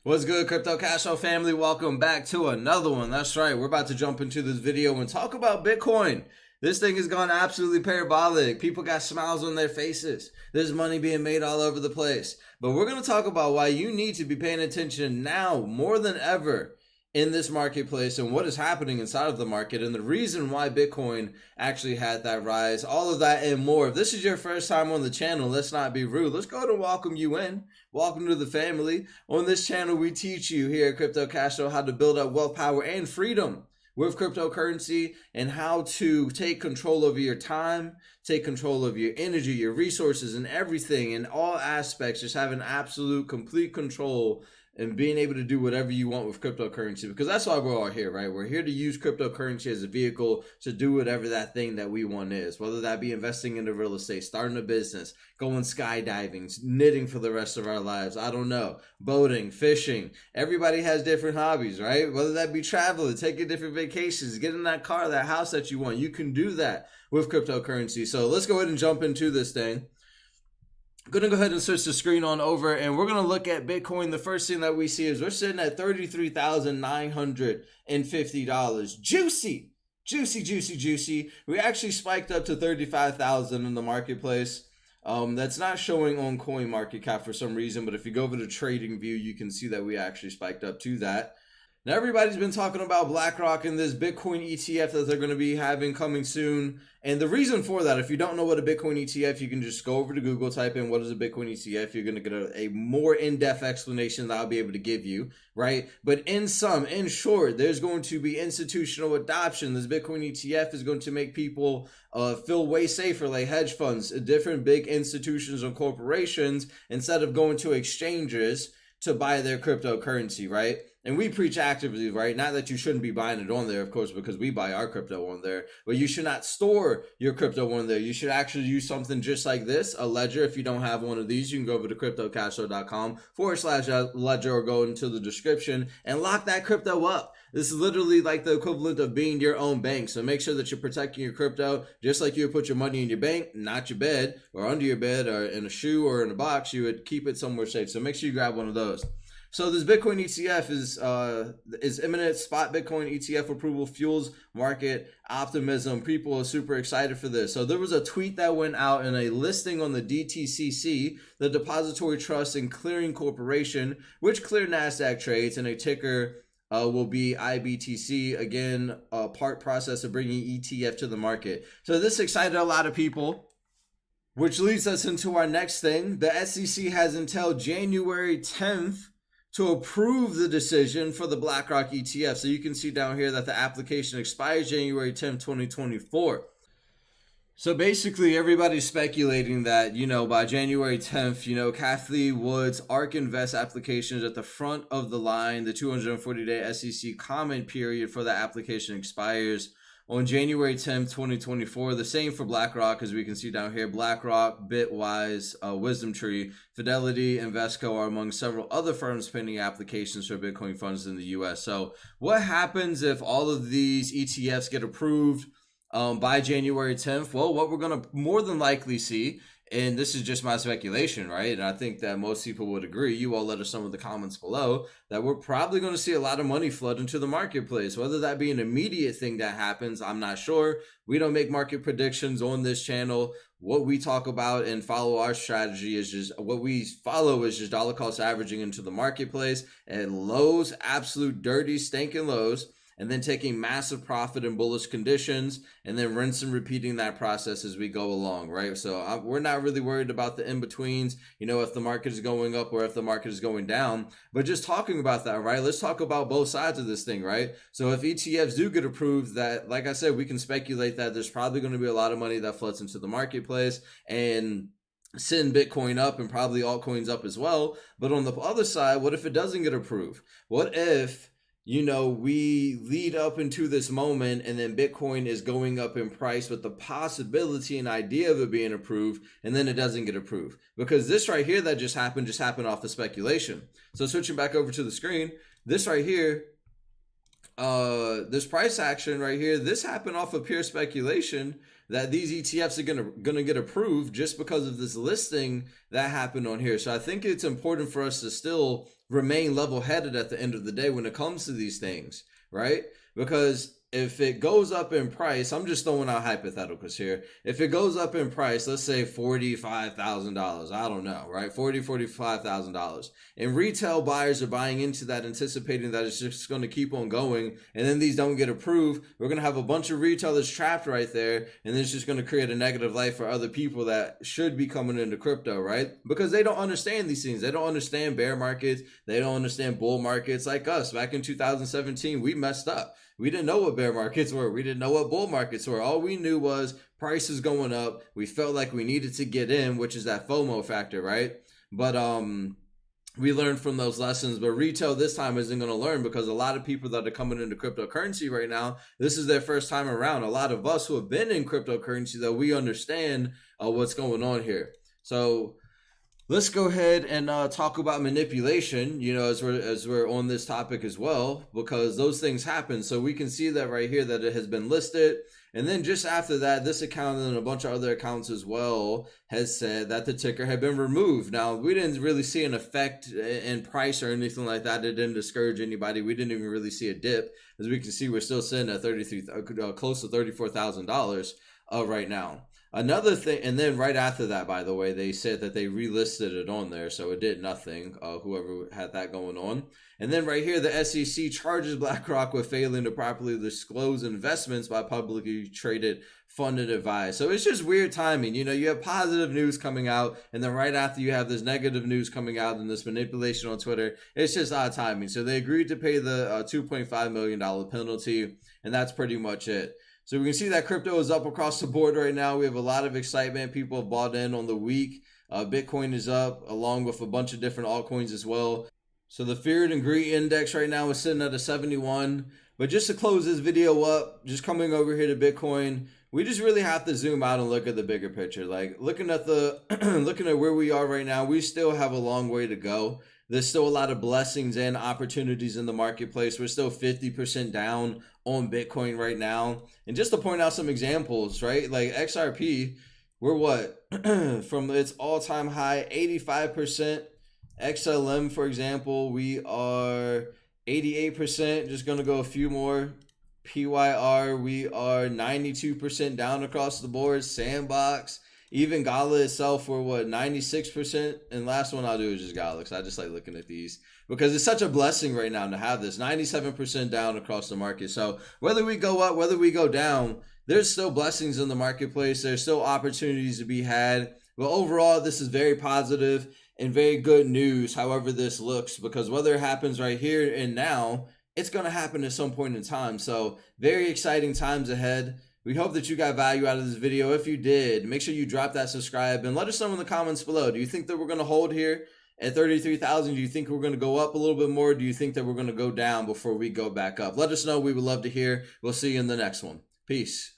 What's good, Crypto Cash Flow family? Welcome back to another one. That's right, we're about to jump into this video and talk about Bitcoin. This thing has gone absolutely parabolic. People got smiles on their faces. There's money being made all over the place. But we're going to talk about why you need to be paying attention now more than ever in this marketplace and what is happening inside of the market and the reason why Bitcoin actually had that rise, all of that and more. If this is your first time on the channel, let's not be rude. Let's go ahead and welcome you in. Welcome to the family. On this channel, we teach you here at Crypto Cash Flow how to build up wealth, power, and freedom with cryptocurrency and how to take control over your time, take control of your energy, your resources, and everything in all aspects. Just having absolute, complete control and being able to do whatever you want with cryptocurrency, because that's why we're all here, right? We're here to use cryptocurrency as a vehicle to do whatever that thing that we want is, whether that be investing into real estate, starting a business, going skydiving, knitting for the rest of our lives, I don't know, boating, fishing. Everybody has different hobbies, right? Whether that be traveling, taking different vacations, getting that car, that house that you want, you can do that with cryptocurrency. So let's go ahead and jump into this thing. I'm going to go ahead and switch the screen on over and we're going to look at Bitcoin. The first thing that we see is we're sitting at $33,950. Juicy, juicy, juicy, juicy. We actually spiked up to 35,000 in the marketplace. That's not showing on CoinMarketCap for some reason, but if you go over to TradingView, you can see that we actually spiked up to that. Now, everybody's been talking about Blackrock and this Bitcoin ETF that they're going to be having coming soon. And the reason for that, if you don't know what a Bitcoin ETF, you can just go over to Google, type in what is a Bitcoin ETF. You're going to get a more in-depth explanation that I'll be able to give you, right? But in short, there's going to be institutional adoption. This Bitcoin ETF is going to make people feel way safer, like hedge funds, different big institutions or corporations, instead of going to exchanges to buy their cryptocurrency, right? And we preach actively, right? Not that you shouldn't be buying it on there, of course, because we buy our crypto on there, but you should not store your crypto on there. You should actually use something just like this, a ledger. If you don't have one of these, you can go over to cryptocashflow.com/ledger or go into the description and lock that crypto up. This is literally like the equivalent of being your own bank. So make sure that you're protecting your crypto, just like you would put your money in your bank, not your bed or under your bed or in a shoe or in a box. You would keep it somewhere safe. So make sure you grab one of those. So this Bitcoin ETF is imminent. Spot Bitcoin ETF approval fuels market optimism. People are super excited for this. So there was a tweet that went out in a listing on the DTCC, the Depository Trust and Clearing Corporation, which clear NASDAQ trades, and a ticker will be IBTC. Again, part process of bringing ETF to the market. So this excited a lot of people, which leads us into our next thing. The SEC has until January 10th to approve the decision for the Blackrock ETF. So you can see down here that the application expires January 10th, 2024. So basically everybody's speculating that, by January 10th, Cathie Wood's ARK Invest application is at the front of the line. The 240-day SEC comment period for the application expires on January 10th, 2024. The same for Blackrock, as we can see down here. Blackrock, Bitwise, WisdomTree, Fidelity, Invesco are among several other firms pending applications for Bitcoin funds in the U.S. So what happens if all of these ETFs get approved by January 10th? Well, what we're going to more than likely see, and this is just my speculation, right? And I think that most people would agree. You all let us know in the comments below that we're probably going to see a lot of money flood into the marketplace. Whether that be an immediate thing that happens, I'm not sure. We don't make market predictions on this channel. What we talk about and follow our strategy is just dollar cost averaging into the marketplace at lows, absolute dirty, stinking lows, and then taking massive profit in bullish conditions, and then rinse and repeating that process as we go along, right? So we're not really worried about the in-betweens, if the market is going up or if the market is going down. But just talking about that, right? Let's talk about both sides of this thing, right? So if ETFs do get approved, that, like I said, we can speculate that there's probably going to be a lot of money that floods into the marketplace and send Bitcoin up and probably altcoins up as well. But on the other side, what if it doesn't get approved? What if we lead up into this moment and then Bitcoin is going up in price with the possibility and idea of it being approved, and then it doesn't get approved? Because this right here that just happened off of speculation. So switching back over to the screen, this right here, this price action right here, this happened off of pure speculation that these ETFs are gonna get approved just because of this listing that happened on here. So I think it's important for us to still remain level-headed at the end of the day when it comes to these things, right? Because if it goes up in price, I'm just throwing out hypotheticals here. If it goes up in price, let's say $45,000, I don't know, right? $45,000. And retail buyers are buying into that, anticipating that it's just going to keep on going. And then these don't get approved. We're going to have a bunch of retailers trapped right there. And it's just going to create a negative life for other people that should be coming into crypto, right? Because they don't understand these things. They don't understand bear markets. They don't understand bull markets like us. Back in 2017, we messed up. We didn't know what bear markets were. We didn't know what bull markets were. All we knew was prices going up. We felt like we needed to get in, which is that FOMO factor, right? But we learned from those lessons. But retail this time isn't going to learn, because a lot of people that are coming into cryptocurrency right now, this is their first time around. A lot of us who have been in cryptocurrency, though, we understand what's going on here. So let's go ahead and talk about manipulation, as we're on this topic as well, because those things happen. So we can see that right here that it has been listed. And then just after that, this account and a bunch of other accounts as well has said that the ticker had been removed. Now, we didn't really see an effect in price or anything like that. It didn't discourage anybody. We didn't even really see a dip. As we can see, we're still sitting at close to $34,000 right now. Another thing, and then right after that, by the way, they said that they relisted it on there, so it did nothing, whoever had that going on. And then right here, the SEC charges BlackRock with failing to properly disclose investments by publicly traded funded advice. So it's just weird timing. You have positive news coming out, and then right after you have this negative news coming out and this manipulation on Twitter. It's just odd timing. So they agreed to pay the $2.5 million penalty, and that's pretty much it. So we can see that crypto is up across the board right now. We have a lot of excitement. People have bought in on the week. Bitcoin is up along with a bunch of different altcoins as well. So the feared and greed index right now is sitting at a 71. But just to close this video up, just coming over here to Bitcoin, we just really have to zoom out and look at the bigger picture. Like looking at looking at where we are right now, we still have a long way to go. There's still a lot of blessings and opportunities in the marketplace. We're still 50% down on Bitcoin right now. And just to point out some examples, right? Like XRP, we're what? From its all-time high, 85%. XLM, for example, we are 88%. Just going to go a few more. PYR, we are 92% down across the board. Sandbox. Even Gala itself, we're what, 96%? And last one I'll do is just Gala, because I just like looking at these, because it's such a blessing right now to have this 97% down across the market. So whether we go up, whether we go down, there's still blessings in the marketplace. There's still opportunities to be had. But overall, this is very positive and very good news, however this looks, because whether it happens right here and now, it's going to happen at some point in time. So very exciting times ahead. We hope that you got value out of this video. If you did, make sure you drop that subscribe and let us know in the comments below. Do you think that we're going to hold here at 33,000? Do you think we're going to go up a little bit more? Do you think that we're going to go down before we go back up? Let us know. We would love to hear. We'll see you in the next one. Peace.